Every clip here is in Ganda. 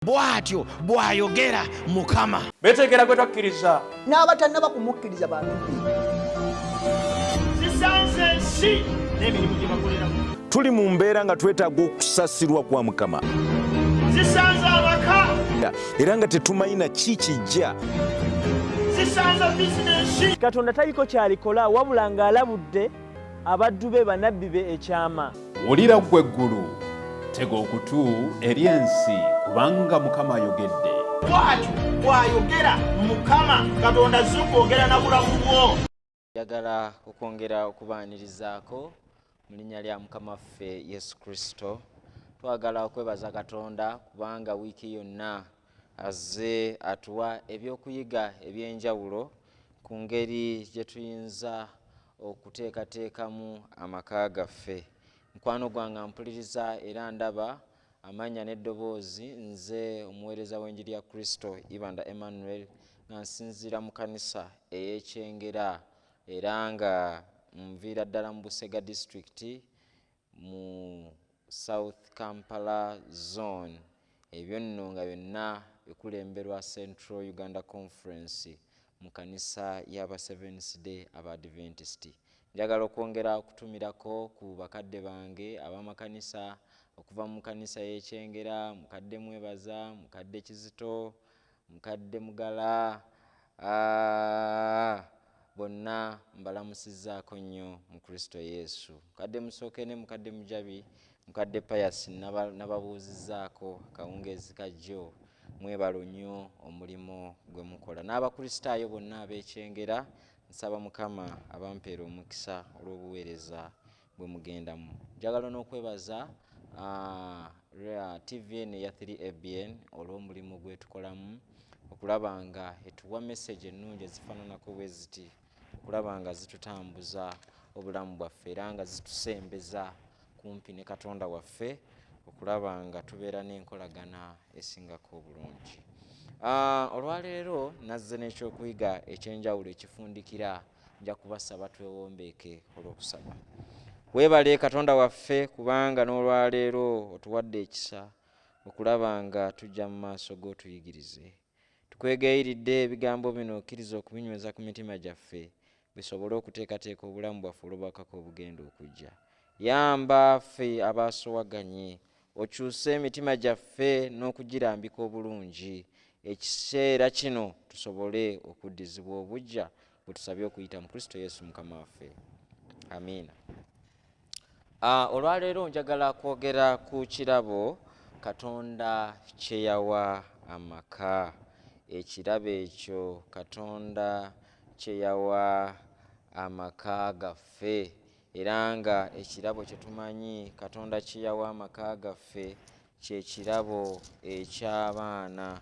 bwatyo bwayogera Mukama. Betegera gwe twakkiriza n'abatannaba kumukkiriza bantu zisanze ensi n'emirimu gye bakoleramu. Tuli mu mbeera nga twetaaga okusasirwa kwa Mukama, Zisanze abaka, era nga tetumayina kikijja. zisanze bizinensi. Katonda taliko kyalikola wabula ng'alabudde abaddu be bannabbi be ekyama. Wulira ggwe eggulu, tega okutu eri ensi, kubanga Mukama ayogedde. Bwatyo bwayogera Mukama. Katonda azze okwogera na bulamu bwo. Njagala okwongera okubaanirizaako mu linnya lya Mukama waffe Yesu Kristo. Twagala okwebaza Katonda kubanga wiiki yonna azze atuwa ebyokuyiga eby'enjawulo ku ngeri gye tuyinza okuteekateekamu amaka gaffe. Mukwano gwange mpuliriza era ndaba amanya n'eddoboozi, nze omuweereza w'enjiri ya Kristo Ibanda Emmanuel nga nsinziira mu kanisa ey'Ekyengera era nga nviira ddala mu Busega District mu South Kampala Zone. Ebyo nno nga byonna bikulemberwa Central Uganda Conference mu kanisa y'aba Seventh Day Adventist. Njagala okwongera okutumirako ku bakadde bange ab'amakanisa okuva mu kanisa y'Ekyengera, mukadde Mwebaza, mukadde Kizito, mukadde Mugala, bonna mbalamusizzaako nnyo mu Kristo Yesu. Mukadde Musooke ne mukadde Mujabi, mukadde Pius nababuuzizzaako akawungeezi kajjo. Mwebalo nnyo omulimu gwe mukola. N'abakristaayo bonna ab'Ekyengera nsaba Mukama abampeera omukisa olw'obuweereza bwe mugendamu. Njagala n'okwebaza TVN ya 3ABN olw'omulimu gwe tukolamu, okulaba nga etuwa message ennungi ezifaananako bwe ziti, okulaba nga zitutambuza obulamu bwaffe era nga zitusembeza kumpi ne Katonda waffe, okulaba nga tubeera n'enkolagana esingako obulungi. Olwaleero nazze n'ekyokuyiga ekyenjawulo ekifundikira. Nja kubasaba twewombeeke olw'okusaba. Weebale Katonda waffe kubanga n'olwaleero otuwadde ekisa okulaba nga tujja mu maaso go tuyigirize. Tukwegayiridde ebigambo bino okkiriza okubinyweza ku mitima gyaffe bisobole okuteekateeka obulamu bwaffe olw'obwakako obugenda okujja. Yamba ffe abaasowaganye, okyuse emitima gyaffe n'okugirambika obulungi. Ekiseera kino tusobole okuddizibwa obujja bwe tusabye okuyita mu Kristo Yesu Mukama waffe. Amiina. Olwaleero njagala kwogera ku kirabo Katonda kye yawa amaka. Ekirabo ekyo Katonda kye yawa amaka gaffe, era nga ekirabo kye tumanyi Katonda kye yawa amaka gaffe kye kirabo eky'abaana.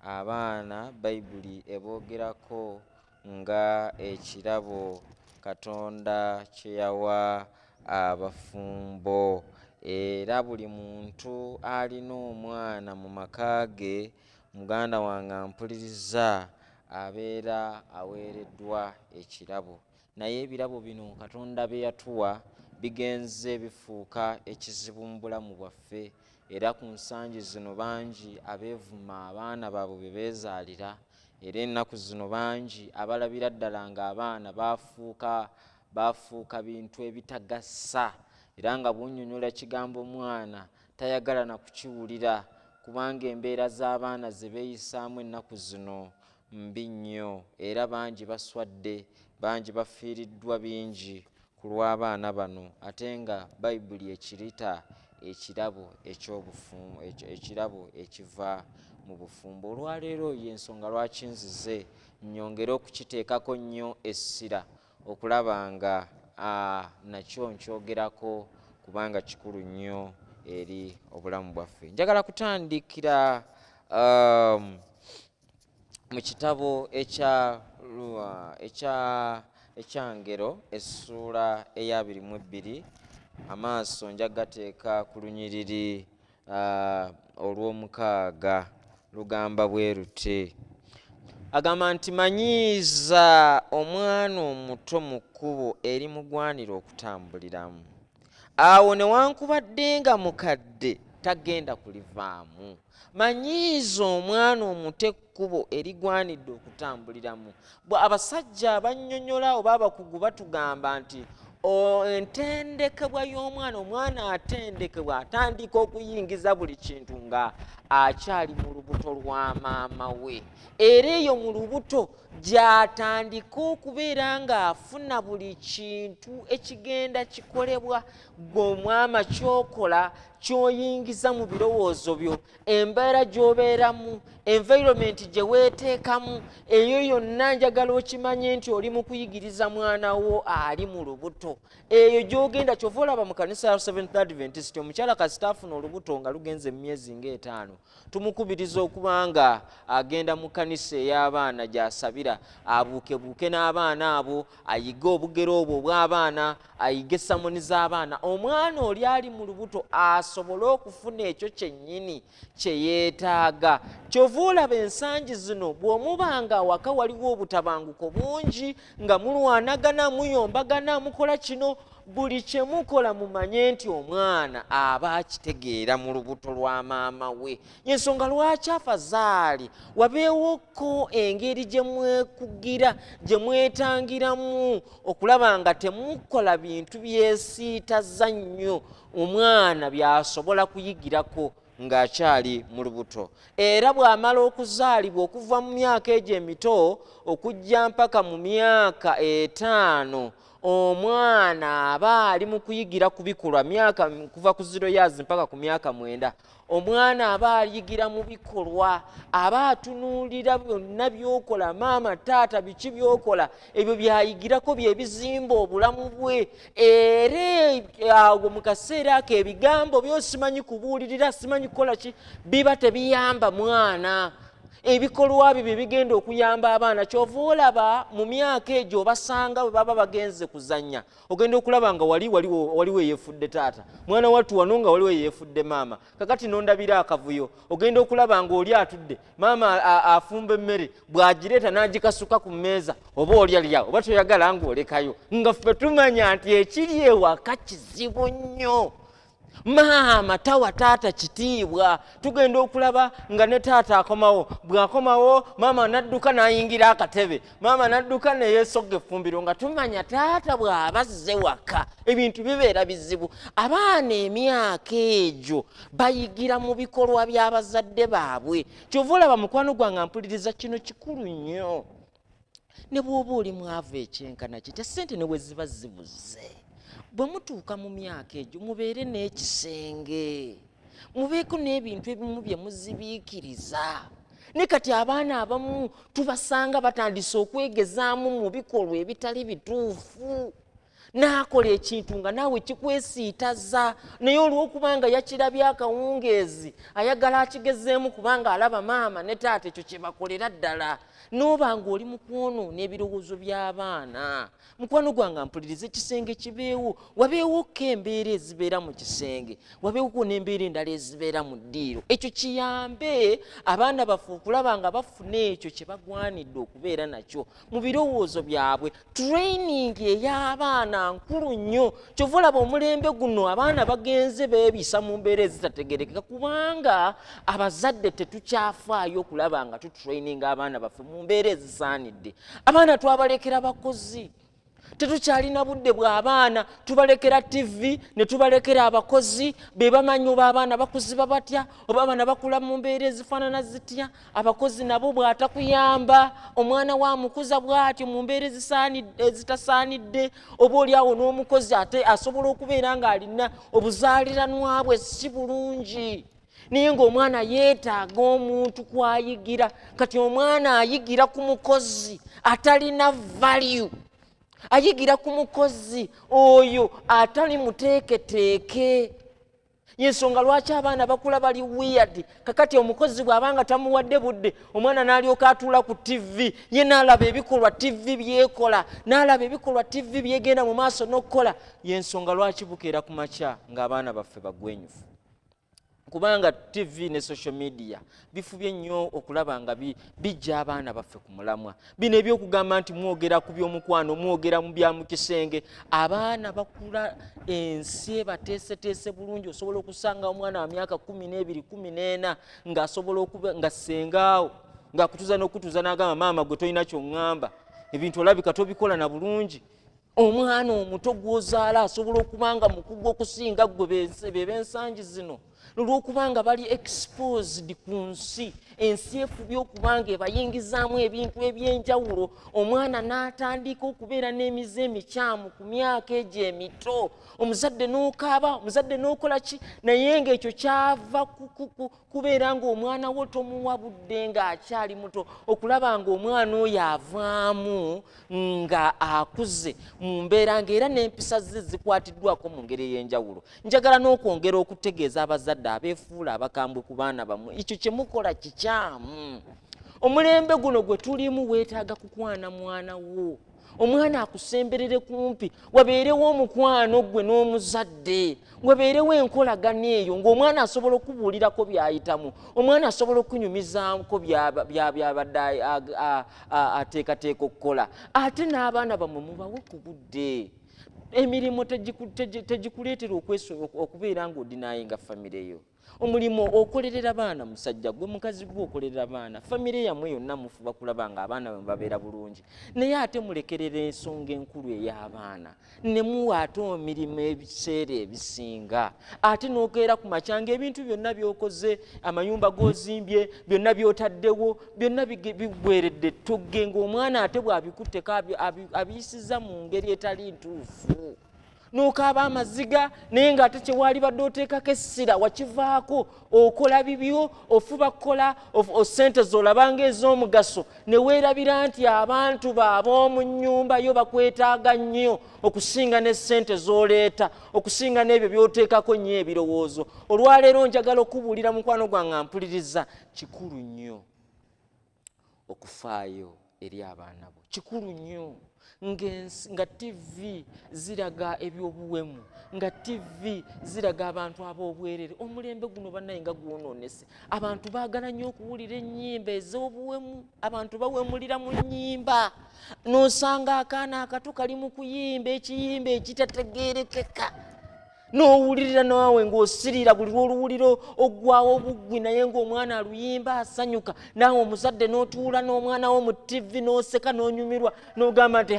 Abaana Bayibuli eboogerako nga ekirabo Katonda kye yawa abafumbo, era buli muntu alina omwana mu maka ge, muganda wange ampuliriza, abeera aweereddwa ekirabo. Naye ebirabo bino Katonda bye yatuwa bigenze bifuuka ekizibu mu bulamu bwaffe, era ku nsangi zino bangi abeevuma abaana baabwe be beezaalira, era ennaku zino bangi abalabira ddala ng'abaana baafuuka bintu ebitagasa, era nga bw'onnyonnyola kigambo omwana tayagala na kukiwulira kubanga embeera z'abaana ze beeyisaamu ennaku zino mbi nnyo, era bangi baswadde, bangi bafiiriddwa bingi ku lw'abaana bano, ate nga Bayibuli ekirita ekirabo eky'obufumbo, ekirabo ekiva mu bufumbo. Olwaleero y'ensonga lwaki nzize nnyongere okukiteekako nnyo essira okulaba nga nakyo nkyogerako kubanga kikulu nnyo eri obulamu bwaffe. Njagala kutandikira mu kitabo ekyangero essuula eya 22, amaaso njagateeka ku lunyiriri olw'omukaaga. Lugamba bwe luti, agamba nti manyiiza omwana omuto mu kkubo erimugwanira okutambuliramu. Awo newankubadde nga mukadde tagenda kulivaamu. Manyiiza omwana omuto ekkubo erigwanidde okutambuliramu. Abasajja abannyonnyola oba abakugu batugamba nti entendekebwa y'omwana, omwana atendekebwa atandika okuyingiza buli kintu nga akyali mu lubuto lwa maama we. Era eyo mu lubuto gy'atandika okubeera ng'afuna buli kintu ekigenda kikolebwa. Gwe omwama ky'okola ky'oyingiza mu birowoozo byo, embeera gy'obeeramu, environment gye weeteekamu, eyo yonna njagala okimanye nti oli mu kuyigiriza mwana wo ali mu lubuto. Eyo gy'ogenda kyova olaba mu kanisa ya Seventh Adventist omukyala kasita afuna olubuto nga lugenze mu myezi ng'etaano, tumukubiriza okuba nga agenda mu kanisa ey'abaana gy'asabira, abuukebuuke n'abaana abo, ayige obugero obwo obw'abaana, ayige samoni z'abaana. Omwana oli ali mu lubuto asobole okufuna ekyo kyennyini kye yeetaaga. Kyova olaba ensangi zino bw'omubanga awaka waliwo obutabanguko bungi nga mulwanagana, muyombagana, mukola kino, buli kye mukola mumanye nti omwana aba akitegeera mu lubuto lwa maama we. Y'ensonga lwaki afazaali wabeewoko engeri gye mwekugira, gye mwetangiramu okulaba nga temukola bintu byesiitaza nnyo omwana by'asobola kuyigirako ng'akyali mu lubuto. Era bw'amala okuzaalibwa okuva mu myaka egyo emito okujja mpaka mu myaka 5, omwana aba ali mu kuyigira ku bikolwa myaka kuva ku 0 years mpaka ku myaka 9. Omwana aba ayigira mu bikolwa, aba atunuulira byonna by'okola, maama taata biki by'okola, ebyo by'ayigirako bye bizimba obulamu bwe. Era awo mu kaseera ako ebigambo by'osimanyi kubuulirira, simanyi kukola ki, biba tebiyamba mwana. Ebikolwa byo bigenda okuyamba abaana. Kyova olaba mu myaka egyo obasanga bwe baba bagenze kuzannya, ogenda okulaba nga waliwo yeefudde taata, mwana wattu wano nga waliwo yeefudde maama. Kakati nondabira akavuyo, ogenda okulaba nga oli atudde, maama afumba emmere, bw'agireeta n'agikasuka ku mmeeza, oba olyalya oba toyagala ng'olekayo, nga ffe tumanya nti ekiri ewaka kizibu nnyo. Maama tawa taata kitiibwa. Tugenda okulaba nga ne taata akomawo, bw'akomawo maama n'adduka n'ayingira akatebe, maama n'adduka ne yeesogga effumbiro, nga tumanya taata bw'aba azze waka ebintu bibeera bizibu. Abaana emyaka egyo bayigira mu bikolwa by'abazadde baabwe. Kyova olaba mukwano gwange mpuliriza kino kikulu nnyo. Ne bw'oba oli mwavu ekyenkana kiti, ssente ne bwe ziba zibuze, bwe mutuuka mu myaka egyo mubeere n'ekisenge, mubeeko n'ebintu ebimu bye muzibiikiriza. Ne kati abaana abamu tubasanga batandise okwegezaamu mu bikolwa ebitali bituufu. N'akola ekintu nga naawe kikwesiitaza, naye olw'okubanga yakirabye akawungeezi ayagala akigezeemu kubanga alaba maama ne taata ekyo kye bakolera ddala. N'oba ng'oli mu kwonoona ebirowoozo by'abaana. Mukwano gwange mpuliriza, ekisenge kibeewo, wabeewoko embeera ezibeera mu kisenge, wabeewoko n'embeera endala ezibeera mu ddiiro. Ekyo kiyambe abaana baffe okulaba nga bafuna ekyo kye bagwanidde okubeera nakyo mu birowoozo byabwe. Training ey'abaana nkulu nnyo. Kyova olaba omulembe guno abaana bagenze beebisa mu mbeera ezitategerekeka kubanga abazadde tetukyafaayo okulaba nga tutraininga abaana baffe mu mbeera ezisaanidde. Abaana twabalekera bakozi, tetukyalina budde bw'abaana, tubalekera TV ne tubalekera abakozi be bamanyi oba abaana bakuziba batya oba abaana bakula mu mbeera ezifaanana zitya. Abakozi nabo bw'atakuyamba, omwana wa mukuza bw'atyo mu mbeera ezitasaanidde, oba oli awo n'omukozi ate asobola okubeera ng'alina obuzaaliranwa bwe si bulungi. Naye ng'omwana yeetaaga omuntu kwayigira. Kati omwana ayigira ku mukozi atalina value, ayigira ku mukozi oyo atali muteeketeeke. Y'ensonga lwaki abaana bakula bali weird. Kakati omukozi bw'abanga tamuwadde budde, omwana n'alyoka atuula ku TV, ye n'alaba ebikolwa TV byekola, n'alaba ebikolwa TV byegenda mu maaso n'okkola. Y'ensonga lwaki bukeera ku makya ng'abaana baffe bagwenyufu. kubanga TV ne social media bifubye nnyo okulaba nga bijja abaana baffe ku mulamwa. Bino ebyokugamba nti mwogera ku by'omukwano, mwogera mu bya mu kisenge, abaana bakula ensi bateeseteese bulungi. Osobola okusanga omwana wa myaka 12, 14 ng'asobola okuba nga sengaawo ng'akutuza n'okutuza n'agamba maama gwe tolina ky'oŋŋamba, ebintu olabika tobikola na bulungi. Omwana omuto gw'ozaala asobola okubanga mukugu okusinga gwe b'ensangi zino, olw'okubanga bali exposed ku nsi. Ensi efubye okubanga ebayingizaamu ebintu eby'enjawulo. Omwana n'atandika okubeera n'emize emikyamu ku myaka egyo emito. Omuzadde n'okaaba, omuzadde n'okola ki, naye ng'ekyo kyava kubeera ng'omwana wo tomuwa budde ng'akyali muto, okulaba ng'omwana oyo avaamu nga akuze mu mbeera ng'era n'empisa ze zikwatiddwako mu ngeri ey'enjawulo. Njagala n'okwongera okutegeeza abazadde abeefuula abakambwe ku baana bammwe, ekyo kye mukola kikyamu. Omulembe guno gwe tulimu weetaaga kukwana mwana wo. Omwana akusemberere kumpi, wabeerewo omukwano gwe n'omuzadde, wabeerewo enkolagana eyo ng'omwana asobola okubuulirako by'ayitamu, omwana asobola okunyumizaako by'abadde ateekateeka okukola. Ate n'abaana bammwe mubawe ku budde. Emirimu tegikuleetera okubeera ng'odinayinga famire yo. Omulimu okolerera abaana musajja gwe, mukazi gwe okolerera abaana, famire yammwe yonna mufuba kulaba nga abaana bwe babeera bulungi. Naye ate mulekerera ensonga enkulu ey'abaana, ne muwa ate emirimu ebiseera ebisinga. Ate n'okeera ku makyanga ebintu byonna by'okoze, amayumba g'ozimbye, byonna by'otaddewo, byonna bigweredde ettogge, ng'omwana ate bw'abikutteko abiyisiza mu ngeri etali ntuufu. N'okaaba amaziga naye ng'ate kye waali badde oteekako essira wakivaako, okola bibyo, ofuba kukola, ssente z'olaba ng'ez'omugaso, ne weerabira nti abantu baab'omu nnyumba yo bakwetaaga nnyo okusinga n'essente z'oleeta, okusinga n'ebyo by'oteekako nnyo ebirowoozo. Olwaleero njagala okubuulira mukwano gwange ampuliriza, kikulu nnyo okufaayo eri abaana bo. Kikulu nnyo nga TV ziraga ebyobuwemu, nga TV ziraga abantu ab'obwerere. Omulembe guno bannaye nga gwonoonese. Abantu baagala nnyo okuwulira ennyimba ez'obuwemu, abantu bawemulira mu nnyimba. N'osanga akaana akato kali mu kuyimba ekiyimba ekitategeerekeka, n'owulirira naawe ng'osirira buli lw'oluwuliro oggwawo obuggwi, naye ng'omwana aluyimba asanyuka, naawe omuzadde n'otuula n'omwana wo mu TV n'oseka n'onyumirwa n'ogamba nti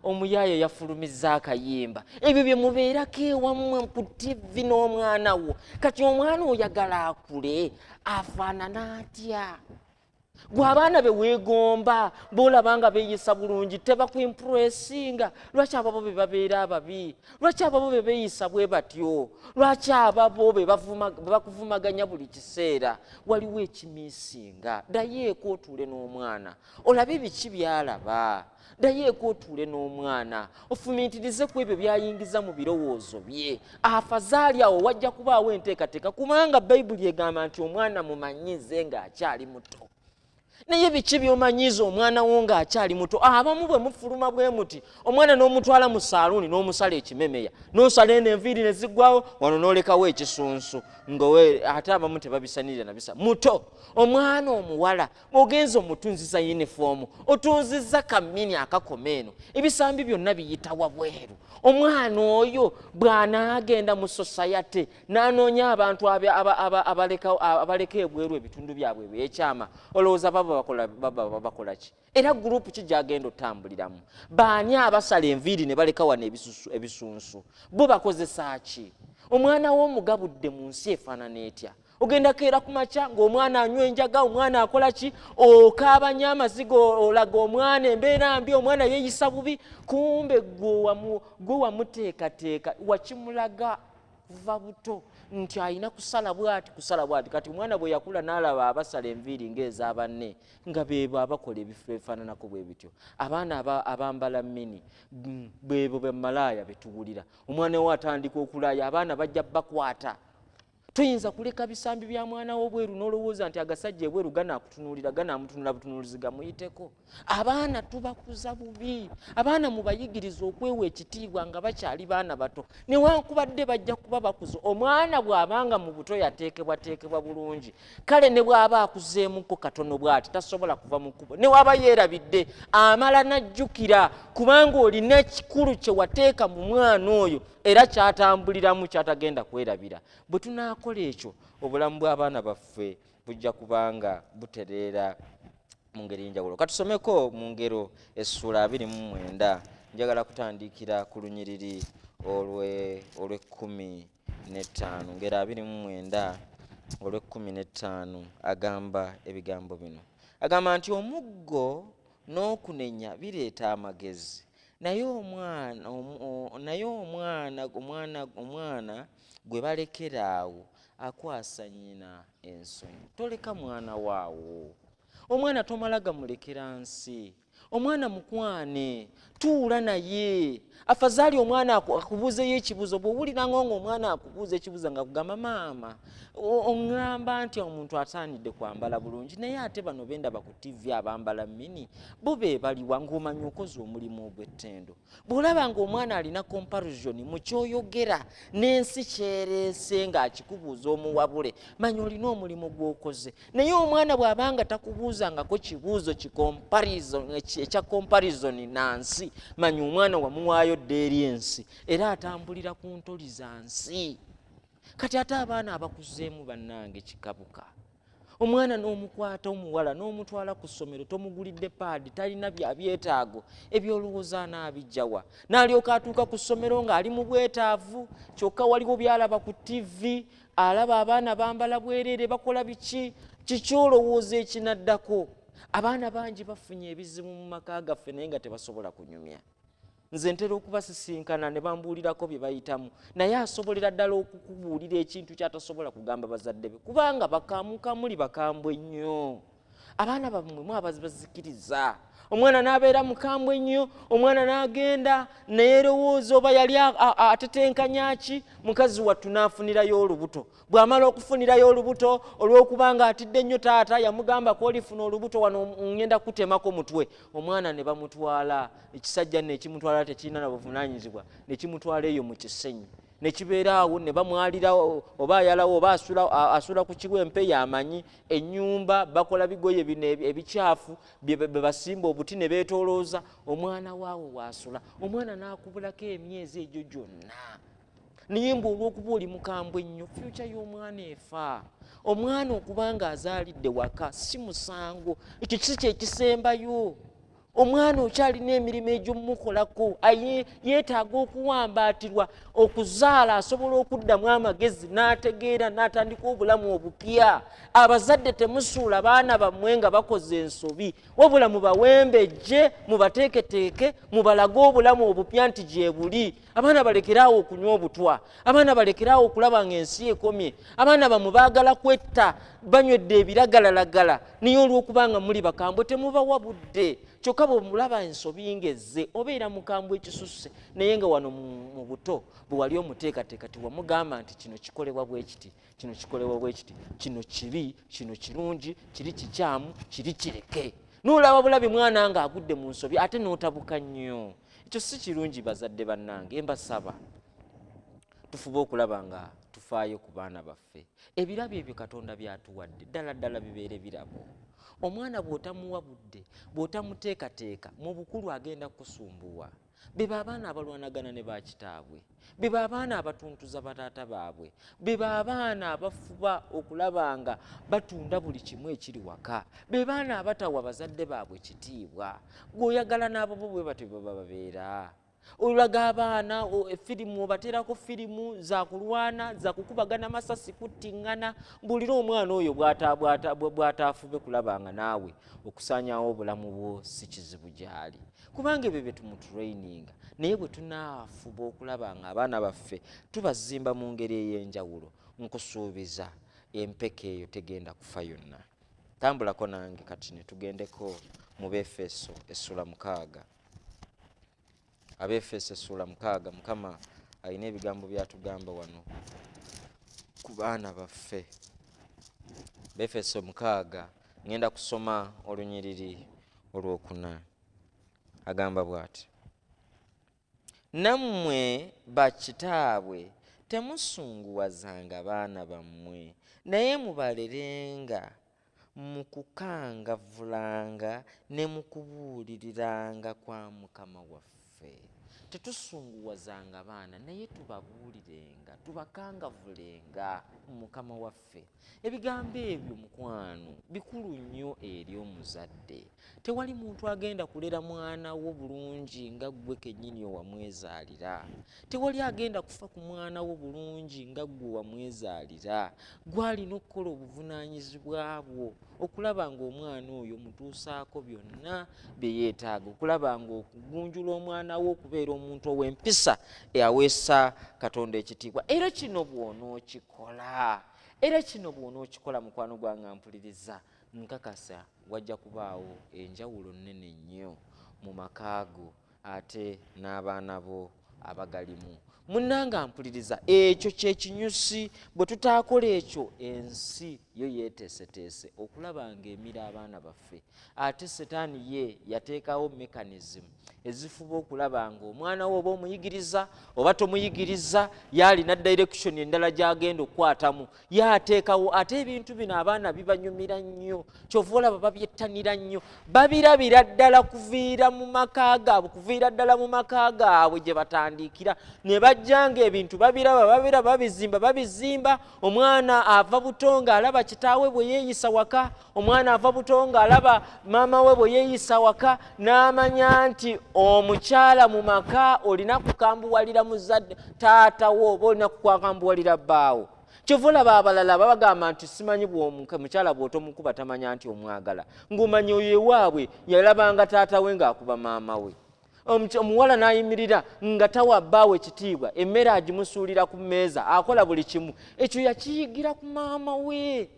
omuyaaya yafulumizza akayimba. Ebyo bye mubeerako ewammwe ku TV n'omwana wo. Kati omwana oyagala akule afaanana atya? Gwe abaana be weegomba b'olaba nga beeyisa bulungi tebakuimpuresinga. Lwaki ababo be babeera ababi? Lwaki ababo be beeyisa bwe batyo? Lwaki ababo be bakuvumaganya buli kiseera? Waliwo ekimiisinga. Ddayeeko otuule n'omwana olabe biki by'alaba. Ddayeeko otuule n'omwana ofumiitirize ku ebyo by'ayingiza mu birowoozo bye. Afazaali awo wajja kubaawo enteekateeka, kubanga Bayibuli egamba nti omwana mumanyize ng'akyali muto. Naye biki by'omanyiza omwana wo ng'akyali muto? Abamu bwe mufuluma bwe muti, omwana n'omutwala mu saaluuni n'omusala ekimemeya, n'osala enviiri ne ziggwawo, wano n'olekawo ekisunsu, ate abamu tebabisanirira na bisa. Muto, omwana omuwala bw'ogenza omutunziza yunifoomu, otunzizza kammini akakoma eno, ebisambi byonna biyita wabweru. Omwana oyo bw'anaagenda mu sosayate n'anoonya abantu abaleka ebweru ebitundu byabwe eby'ekyama, olowooza baba bakola ki? Era gurupu ki gy'agenda otambuliramu? Baani abasala enviiri ne baleka wano ebisunsu? Bo bakozesa ki? Omwana w'omugabudde mu nsi efaanana etya? Ogenda keera ku makya ng'omwana anywa enjaga, omwana akola ki? Okaabanya amaziga olaga omwana embeera mbi, omwana yeeyisa bubi, kumbe gwe wamuteekateeka wakimulaga kuva buto nti alina kusala bw'ati. Kati omwana bwe yakula n'alaba abasala enviiri ng'eza banne nga beebo abakola ebifo ebifaananako bwe bityo. Abaana abambala mini beebo bemmalaaya betuwulira. Omwana we atandika okulaaya, abaana bajja bakwata. Tuyinza kuleka bisambi bya mwana w'obweru n'olowooza nti agasajja ebweru ganaakutunuulira ganaamutunula butunuulizi gamuyiteko. Abaana tubakuza bubi. Abaana mubayigiriza okwewa ekitiibwa nga bakyali baana bato. Newankubadde bajja kuba bakuza. Omwana bw'abanga mu buto yateekebwateekebwa bulungi. Kale ne bw'aba akuzeemuko katono bw'ati tasobola kuva mu kkubo. Ne waba yeerabidde amala n'ajjukira kubanga olina ekikulu kye wateeka mu mwana oyo era kyatambuliramu kyatagenda kwerabira. Bwe tunaakola ekyo obulamu bw'abaana baffe bujja kubanga butereera mu ngeri y'enjawulo. Katusomeko mu ngero essula 29. Njagala kutandikira ku lunyiriri olw'e15. Ngero 29 olw'e15 agamba ebigambo bino. Agamba nti omuggo n'okunenya bireeta amagezi. Naye omwana gwe balekera awo akwasa nnyina ensonyi. Toleka mwana waawo. Omwana tomala gamulekera nsi. Omwana mukwane, tuula naye. Afazaali omwana akubuuzeyo ekibuuzo, bw'owuliranga ng'omwana akubuuza ekibuuzo nga kugamba maama oŋŋamba nti omuntu asaanidde kwambala bulungi, naye ate bano bendaba ku TV abambala mini bo be baliwa ng'omanyi okoze omulimu ogw'ettendo. Bw'olaba ng'omwana alina comparison mu kyoyogera n'ensi kyereese ng'akikubuuza omuwabule, manya olina omulimu gw'okoze. Naye omwana bw'abanga takubuuzangako kibuuzo ekya comparison nansi, manya omwana wamuwaayo dde eri ensi era atambulira ku ntoli za nsi. Kati ate abaana abakuzeemu bannange kikabuka. Omwana n'omukwata omuwala n'omutwala ku ssomero tomugulidde paadi talina byetaago ebyolowooza anaabijjawa. N'alyoka atuuka ku ssomero ng'ali mu bwetaavu kyokka waliwo byalaba ku TV alaba abaana bambala bwereere bakola biki kikyolowooza ekinaddako. Abaana bangi bafunye ebizibu mu maka gaffe naye nga tebasobola kunyumya. Nze ntera okubasisinkana ne bambuulirako bye bayitamu naye asobolera ddala okukubuulira ekintu kyatasobola kugamba bazadde be kubanga bakamukamuli bakambwe nnyo. Abaana bammwe mwabazikiriza. Omwana n'abeera mukambwe nnyo, omwana n'agenda neerowooza oba yali atetenkanya ki, mukazi wattu n'afunirayo olubuto. Bw'amala okufunirayo olubuto olw'okubanga atidde nnyo taata yamugamba ko olifuna olubuto wano ngenda kutemako mutwe. Omwana ne bamutwala, ekisajja nekimutwala tekirina na buvunaanyizibwa, nekimutwala eyo mu kisenyi. Nekibeera awo ne bamwalira oba ayalawo oba asula ku kiwempe yamanyi ennyumba bakola bigoye bino ebikyafu bebasimba obuti ne beetoolooza omwana waawo waasula. Omwana n'akubulako emyezi egyo gyonna. Naye mbu olw'okuba oli mukambwe nnyo fyuca y'omwana efa. Omwana okubanga azaalidde waka si musango, ekyo kisi kyekisembayo. Omwana okyalina emirimu egy'omukolako yeetaaga okuwambaatirwa okuzaala asobola okuddamu amagezi n'ategeera n'atandika obulamu obupya. Abazadde temusuula baana bammwe nga bakoze ensobi wabula mubawembejje mubateeketeeke mubalage obulamu obupya nti gye buli. Abaana balekeraawo okunywa obutwa, abaana balekeraawo okulaba ng'ensi ekomye, abaana bamwe baagala kwetta banywedde ebiragalalagala naye olw'okubanga muli bakambwe temubawa budde. Kyokka bw'omulaba ensobi ng'ezze obeera mukambwe ekisusse naye nga wano mu buto bwe wali omuteekateeka tiwamugamba nti kino kikolebwa bwe kiti, kino kikolebwa bwe kiti, kino kibi, kino kirungi, kiri kikyamu, kiri kireke. N'olaba bulabi mwana nga agudde mu nsobi ate n'otabuka nnyo. Ekyo si kirungi bazadde bannange. Mbasaba tufube okulaba nga tufaayo ku baana baffe. Ebirabo ebyo Katonda byatuwadde ddala ddala bibeere birabo. Omwana bw'otamuwa budde, bw'otamuteekateeka mu bukulu agenda kusumbuwa. Beba abaana abalwanagana ne bakitaabwe, beba abaana abatuntuza bataata baabwe, beba abaana abafuba okulaba nga batunda buli kimu ekiri waka, beba abaana abatawa bazadde baabwe kitiibwa. Gw'oyagala n'abo bwe batyo baba babeera. Olaga abaana firimu obateerako firimu za kulwana za kukubagana masasi kuttingana. Mbulira omwana oyo bw'ataafube kulabanga naawe okusaanyawo obulamu bwo si kizibu gyali kubanga ebyo bye tumutraininga. Naye bwe tunaafuba okulaba nga abaana baffe tubazimba mu ngeri ey'enjawulo nkusuubiza empeka eyo tegenda kufa yonna. Tambulako nange kati ne tugendeko mu Befeso essula 6. Abefeso essula 6 Mukama alina ebigambo byatugamba wano ku baana baffe. Befeso 6 ngenda kusoma olunyiriri olwokuna. Agamba bw'ati: nammwe bakitaabwe temusunguwazanga baana bammwe, naye mubalerenga mu kukangavvulanga ne mu kubuuliriranga kwa Mukama waffe. Tetusunguwazanga baana naye tubabuulirenga, tubakangavulenga mu Mukama waffe. Ebigambo ebyo mukwano bikulu nnyo eri omuzadde. Tewali muntu agenda kulera mwana wo bulungi nga ggwe kennyini owamwezaalira. Tewali agenda kufa ku mwana wo bulungi nga ggwe wamwezaalira. Gwalina okukola obuvunaanyizibwa bwo okulaba ng'omwana oyo mutuusaako byonna bye yeetaaga, okulaba ng'okugunjula omwana wo okubeera omuntu ow'empisa aweesa Katonda ekitiibwa. Era kino bw'onookikola mukwano gwange mpuliriza, nkakasa wajja kubaawo enjawulo nnene nnyo mu makaago ate n'abaana bo abagalimu. Munnanga mpuliriza, ekyo kyekinyusi. Bwe tutaakola ekyo, ensi yo yeeteeseteese okulaba ng'emira abaana baffe. Ate Setaani ye yateekawo mekanizimu ezifuba okulaba ng'omwana wo oba omuyigiriza oba tomuyigiriza, yalina direction endala gy'agenda okukwatamu, yateekawo. Ate ebintu bino abaana bibanyumira nnyo, kyova olaba babyettanira nnyo, babirabira ddala kuviira ddala mu maka gaabwe gye batandikira, ne bajjanga ebintu babiraba babizimba. Omwana ava buto ng'alaba kitaawe bwe yeeyisa waka, omwana ava buto ng'alaba maama we bwe yeeyisa waka, n'amanya nti omukyala mu maka olina kukambuwalira muzadde taata wo oba olina kukambuwalira bbaawo. Kyova olaba abalala babagamba nti simanyi mukyala bw'otomukuba tamanya nti omwagala, ng'omanya oyo ewaabwe yalabanga taata we ng'akuba maama we. Omuwala n'ayimirira nga tawa bbaawe ekitiibwa, emmere agimusuulira ku mmeeza, akola buli kimu. Ekyo yakiyigira ku maama we.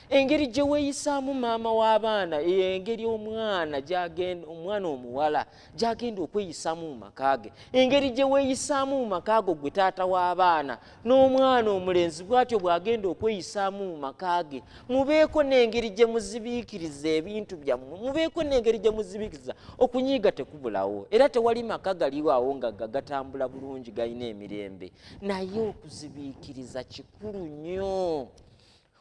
Engeri gye weeyisaamu maama w'abaana engeri omwana omuwala gy'agenda okweyisaamu mu maka ge, engeri gye weeyisaamu mu maka go gwe taata w'abaana, n'omwana omulenzi bw'atyo bw'agenda okweyisaamu mu maka ge. Mubeeko n'engeri gye muzibiikiriza ebintu byammwe, mubeeko n'engeri gye muzibiikiriza. Okunyiiga tekubulawo, era tewali maka galiwawo nga gatambula bulungi galina emirembe, naye okuzibiikiriza kikulu nnyo.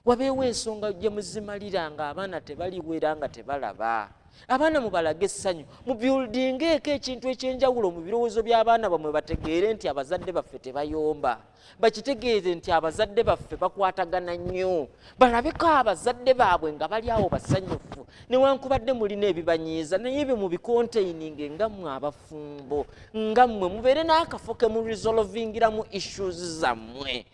Wabeewo ensonga gye muzimalira ng'abaana tebaliwo era nga tebalaba. Abaana mubalage essanyu, mubyuldingeeko ekintu ekyenjawulo mu birowoozo by'abaana bammwe, bategeere nti abazadde baffe tebayomba, bakitegeeze nti abazadde baffe bakwatagana nnyo, balabeko abazadde baabwe nga bali awo basanyufu. Newankubadde mulina ebibanyiiza naye ebyo mubikonteininge nga mmwe abafumbo, nga mmwe mubeere n'akafo ke mu resolvingiramu issues zammwe.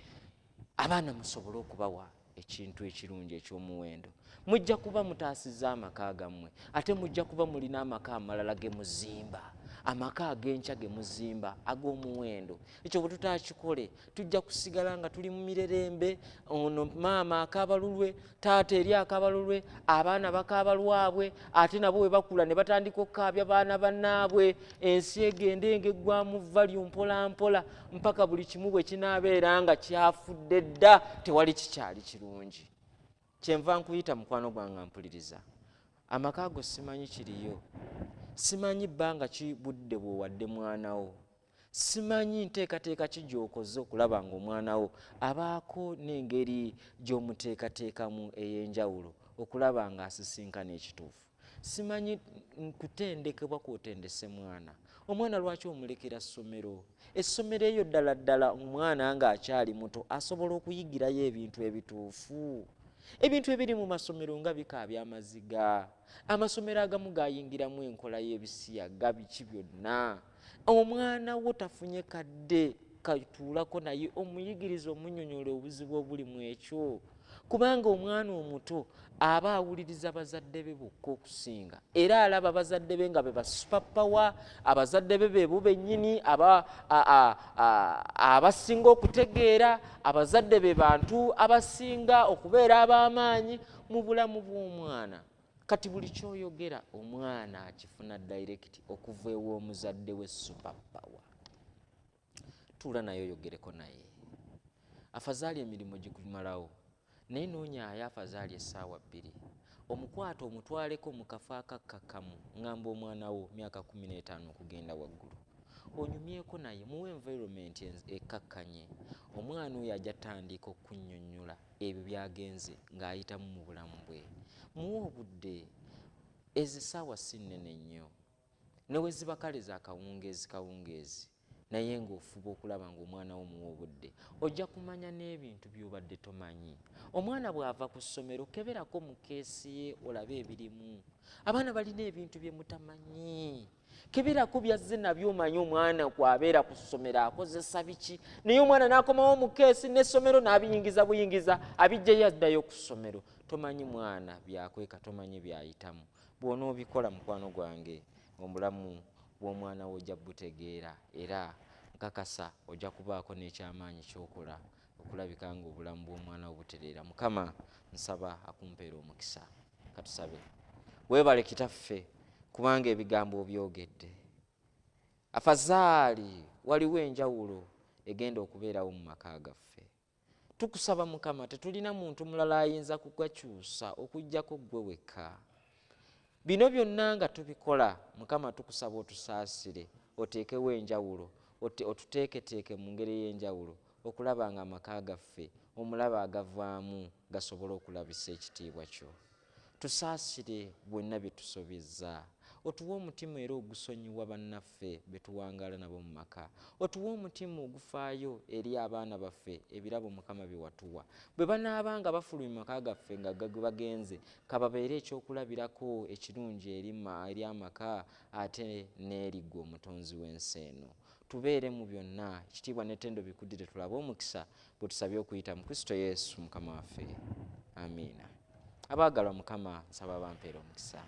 Abaana musobole okubawa ekintu ekirungi eky'omuwendo. Mujja kuba mutaasizza amaka gammwe, ate mujja kuba mulina amaka amalala ge muzimba, amaka ag'enkya ge muzimba ag'omuwendo. Ekyo bwe tutaakikole tujja kusigala nga tuli mu mirerembe, ono maama akaabalulwe, taata eri akaabalulwe, abaana bakaabalwabwe, ate nabo bwe bakula ne batandika okukaabya baana bannaabwe. Ensi egenda ng'eggwamu valyu mpola mpola mpaka buli kimu bwe kinaabeera nga kyafudde dda, tewali kikyali kirungi. Kyenva nkuyita mukwano gwange mpuliriza, amaka go simanyi kiriyo, simanyi bbanga ki budde bw'owadde mwana wo, simanyi nteekateeka ki gy'okoze okulaba ng'omwana wo abaako n'engeri gy'omuteekateekamu ey'enjawulo okulaba ng'asisinkana ekituufu. Simanyi kutendekebwa kw'otendese mwana. Omwana lwaki omulekera ssomero? Essomero eyo ddala ddala omwana ng'akyali muto asobola okuyigirayo ebintu ebituufu. Ebintu ebiri mu masomero nga bikaabya amaziga. Amasomero agamu gayingiramu enkola y'ebisiyaga biki byonna. Omwana wo tafunye kadde katuulako naye omuyigiriza omunnyonnyola obuzibu obuli mu ekyo, kubanga omwana omuto aba awuliriza bazadde be bokka okusinga, era alaba bazadde be nga be ba superpower, abazadde be bo bennyini abasinga okutegeera, abazadde be bantu abasinga okubeera ab'amaanyi mu bulamu bw'omwana. Kati buli kyoyogera omwana akifuna direct okuva ew'omuzadde we superpower. Tuula naye oyogereko naye. afazaali emirimu gikumalawo naye noonyaayo afazaali essaawa 2 omukwata omutwaleko mu kafo akakkakkamu ngamba omwana wo myaka 15 okugenda waggulu onyumyeko naye muwe environment ekkakkanye omwana oyo ajja tandika okunnyonnyola ebyo byagenze ng'ayitamu mu bulamu bwe muwe obudde ezisaawa si nnene nnyo newe ziba kale za kawungeezi naye ng'ofuba okulaba ng'omwana wo muwa obudde ojja kumanya n'ebintu by'obadde tomanyi omwana bw'ava ku ssomero keberako mu keesi ye olabe ebirimu abaana balina ebintu bye mutamanyi keberako byazze nabyo omanyi omwana kwabeera ku ssomero akozesa biki naye omwana n'akomawo mu keesi n'essomero n'abiyingiza buyingiza abijjayo addayo ku ssomero tomanyi mwana byakweka tomanyi byayitamu bw'onoobikola mukwano gwange omulamu bw'omwana wo ojja butegeera era nkakasa ojja kubaako n'ekyamaanyi ky'okola okulabika ng'obulamu bw'omwana wo butereera. Mukama nsaba akumpeera omukisa. Katusabe. Weebale kitaffe kubanga ebigambo obyogedde. Afazaali waliwo enjawulo egenda okubeerawo mu maka gaffe. Tukusaba Mukama tetulina muntu mulala ayinza kugakyusa okuggyako ggwe wekka. Bino byonna nga tubikola Mukama tukusaba otusaasire oteekewo enjawulo otuteeketeeke mu ngeri y'enjawulo okulaba nga amaka gaffe omulaba agavaamu gasobola okulabisa ekitiibwa kyo. Tusaasire bwenna bye tusobezza otuwe omutima era ogusonyiwa bannaffe be tuwangaala nabo mu maka otuwe omutima ogufaayo eri abaana baffe ebirabo Mukama bye watuwa bwe banaabanga bafuluma maka gaffe nga bagenze kababeere ekyokulabirako ekirungi eri amaka ate n'erigwa omutonzi w'ensi eno. Tubeere mu byonna ekitiibwa n'ettendo bikuddire tulabe omukisa bwe tusabye okuyita mu Kristo Yesu Mukama waffe. Amiina. Abaagalwa Mukama nsaba bampeera omukisa.